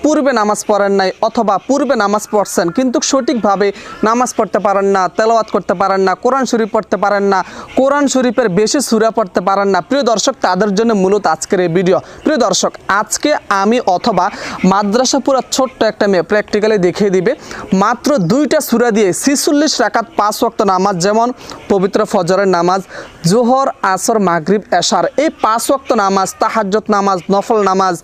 পূর্বে নামাজ পড়েন নাই অথবা পূর্বে নামাজ পড়ছেন কিন্তু সঠিকভাবে নামাজ পড়তে পারেন না, তেলাওয়াত করতে পারেন না, কোরআন শরীফ পড়তে পারেন না, কোরআন শরীফের বেশি সূরা পড়তে পারেন না, প্রিয় দর্শক তাদের জন্য মূলত আজকের এই ভিডিও। প্রিয় দর্শক আজকে আমি অথবা মাদ্রাসা পুরো ছোট্ট একটা মেয়ে প্র্যাকটিক্যালি দেখিয়ে দিবে মাত্র 2টা সূরা দিয়ে 46 রাকাত 5 ওয়াক্ত নামাজ, যেমন পবিত্র ফজরের নামাজ, জোহর, আসর, মাগরিব, এশার, এই 5 ওয়াক্ত নামাজ, তাহাজ্জুদ নামাজ, নফল নামাজ,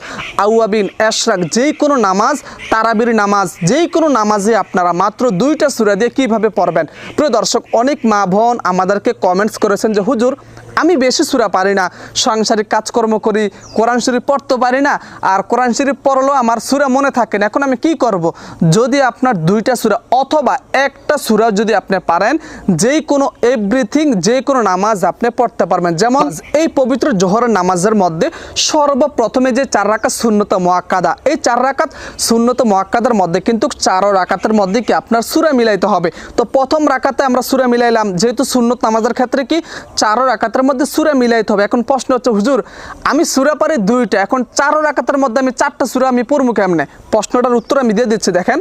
আউয়াবিন, এশরাক, যেই কোনো নামাজ, তারাবির নামাজ, যেই কোনো নামাজে আপনারা মাত্র 2টা সূরা দিয়ে কিভাবে পড়বেন। প্রিয় দর্শক অনেক মা বোন আমাদেরকে কমেন্টস করেছেন যে হুজুর আমি বেশি সূরা পারি না, সাংসারিক কাজকর্ম করি, কোরআন শরীফ পড়তে পারি না, আর কোরআন শরীফ পড়লেও আমার সূরা মনে থাকে না, এখন আমি কি করব। যদি আপনার 2টা সূরা অথবা একটা সূরা যদি আপনি পারেন, যেই কোনো এভরিথিং যে কোনো নামাজ আপনি পড়তে পারবেন। যেমন এই পবিত্র জোহরের নামাজের মধ্যে সর্বপ্রথমে যে 4 রাকাত সুন্নত মুআক্কাদা, এই 4 রাকাত সুন্নত মুআক্কাদার মধ্যে কিন্তু 4 রাকাতের মধ্যে কি আপনার সূরা মিলাইতে হবে। তো প্রথম রাকাতে আমরা সূরা মিলাইলাম, যেহেতু সুন্নত নামাজের ক্ষেত্রে কি 4 রাকাতের মধ্যে সূরা মিলাইতে হবে। এখন প্রশ্ন হচ্ছে হুজুর আমি সূরা পারি 2টা, এখন 4 রাকাতের মধ্যে আমি 4টা সূরা আমি পড়বো কেমনে? প্রশ্নটার উত্তর আমি দিয়ে দিচ্ছি। দেখেন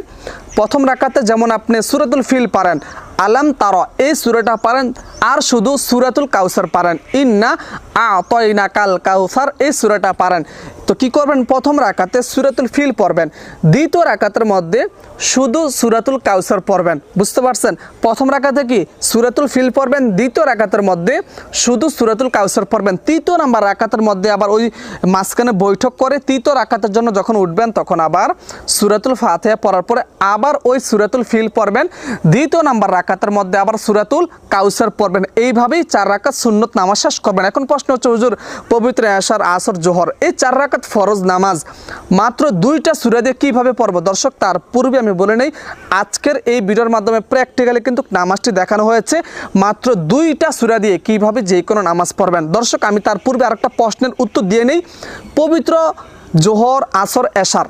প্রথম রাকাতে যেমন আপনি সূরাতুল ফিল পারেন, আলাম তারা এই সূরাটা পারেন, আর শুধু সূরাতুল কাউসার পারেন, ইন্না আতাইনাকাল কাউসার এই সূরাটা পারেন। তো কি করবেন, প্রথম রাকাতে সূরাতুল ফিল পড়বেন, দ্বিতীয় রাকাতের মধ্যে শুধু সূরাতুল কাউসার পড়বেন। বুঝতে পারছেন? প্রথম রাকাতে কি সূরাতুল ফিল পড়বেন, দ্বিতীয় রাকাতের মধ্যে শুধু সূরাতুল কাউসার পড়বেন, তৃতীয় নাম্বার রাকাতের মধ্যে আবার ওই মাঝখানে বৈঠক করে তৃতীয় রাকাতের জন্য যখন উঠবেন তখন আবার সূরাতুল ফাতিহা পড়ার পরে আবার ওই সূরাতুল ফিল পড়বেন, দ্বিতীয় নাম্বার রাকাতের মধ্যে আবার সূরাতুল কাউসার পড়বেন। এইভাবেই 4 রাকাত সুন্নত নামাজ শেষ করবেন। এখন প্রশ্ন হচ্ছে হুজুর পবিত্র এশার, আসর, জোহর এই 4 রাকাত ফরজ নামাজ মাত্র 2টা সূরা দিয়ে কিভাবে পড়ব? দর্শক তার পূর্বে আমি বলে নেই আজকের এই ভিডিওর মাধ্যমে প্র্যাকটিক্যালি কিন্তু নামাজটি দেখানো হয়েছে মাত্র 2টা সূরা দিয়ে কিভাবে যে কোনো নামাজ পড়বেন। দর্শক আমি তার পূর্বে আরেকটা প্রশ্নের উত্তর দিয়ে নেই। পবিত্র জোহর, আসর, এশার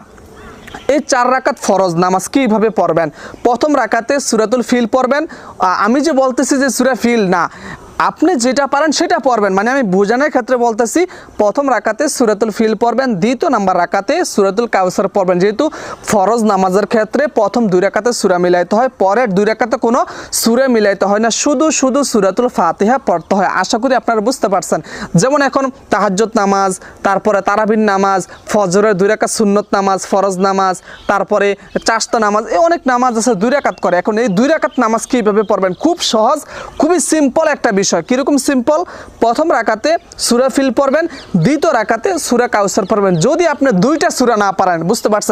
এই 4 রাকাত ফরজ নামাজ কিভাবে পড়বেন? প্রথম রাকাতে সূরাতুল ফিল পড়বেন। আমি যে বলতেছি যে সূরা ফিল না, আপনি যেটা পারেন সেটা পড়বেন, মানে আমি বোঝানোর ক্ষেত্রে বলতেছি প্রথম রাকাতে সূরাতুল ফিল পড়বেন, দ্বিতীয় নাম্বার রাকাতে সূরাতুল কাউসার পড়বেন। যেহেতু ফরজ নামাজের ক্ষেত্রে প্রথম 2 রাকাতে সূরা মিলাইতে হয়, পরের 2 রাকাতে কোনো সূরা মিলাইতে হয় না, শুধু সূরাতুল ফাতিহা পড়তে হয়। আশা করি আপনারা বুঝতে পারছেন। যেমন এখন তাহাজ্জুদ নামাজ, তারপরে তারাবির নামাজ, ফজরের 2 রাকাত সুন্নত নামাজ, ফরজ নামাজ, তারপরে চাশতা নামাজ, এই অনেক নামাজ আছে 2 রাকাত করে। এখন এই 2 রাকাত নামাজ কিভাবে পড়বেন? খুব সহজ, খুবই সিম্পল একটা বিষয়। কিরকম সিম্পল? প্রথম রাকাতে সূরা ফিল পড়বেন, দ্বিতীয় রাকাতে সূরা কাউসার পড়বেন। যদি আপনি 2টা সূরা না পারেন, বুঝতে পারছেন,